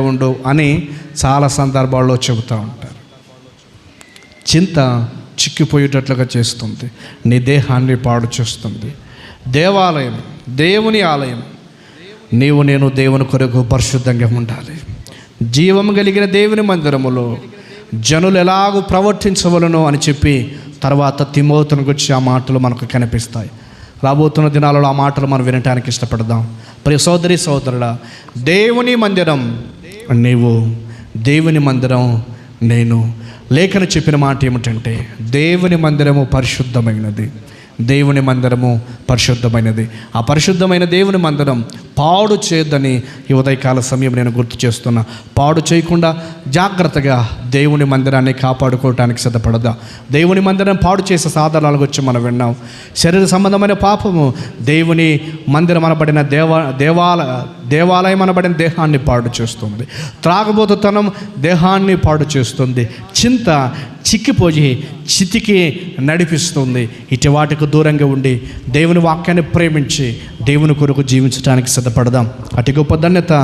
ఉండు అని చాలా సందర్భాల్లో చెబుతూ ఉంటారు. చింత చిక్కిపోయేటట్లుగా చేస్తుంది, నీ దేహాన్ని పాడు చేస్తుంది. దేవాలయం, దేవుని ఆలయం, నీవు నేను దేవుని కొరకు పరిశుద్ధంగా ఉండాలి. జీవము కలిగిన దేవుని మందిరములో జనులు ఎలాగూ ప్రవర్తించవలను అని చెప్పి తర్వాత తిమోతిని గురించి ఆ మాటలు మనకు కనిపిస్తాయి. రాబోతున్న దినాలలో ఆ మాటలు మనం వినటానికి ఇష్టపడదాం. ప్రియ సోదరి సోదరుడా, దేవుని మందిరం నీవు, దేవుని మందిరం నేను. లేఖను చెప్పిన మాట ఏమిటంటే దేవుని మందిరము పరిశుద్ధమైనది, దేవుని మందిరము పరిశుద్ధమైనది. ఆ పరిశుద్ధమైన దేవుని మందిరం పాడు చేయొద్దని ఈ ఉదయకాల సమయం నేను గుర్తు చేస్తున్నా. పాడు చేయకుండా జాగ్రత్తగా దేవుని మందిరాన్ని కాపాడుకోవటానికి సిద్ధపడదా. దేవుని మందిరం పాడు చేసే సాధనాల గురించి మనం విన్నాం. శరీర సంబంధమైన పాపము దేవుని మందిరం అనబడిన దేవాలయం అనబడిన దేహాన్ని పాడు చేస్తుంది. త్రాగబోతుతనం దేహాన్ని పాడు చేస్తుంది. చింత చిక్కిపోయి చితికి నడిపిస్తుంది. ఇటు వాటికి దూరంగా ఉండి దేవుని వాక్యాన్ని ప్రేమించి దేవుని కొరకు జీవించడానికి సిద్ధపడదాం. అతి గొప్ప ధన్యత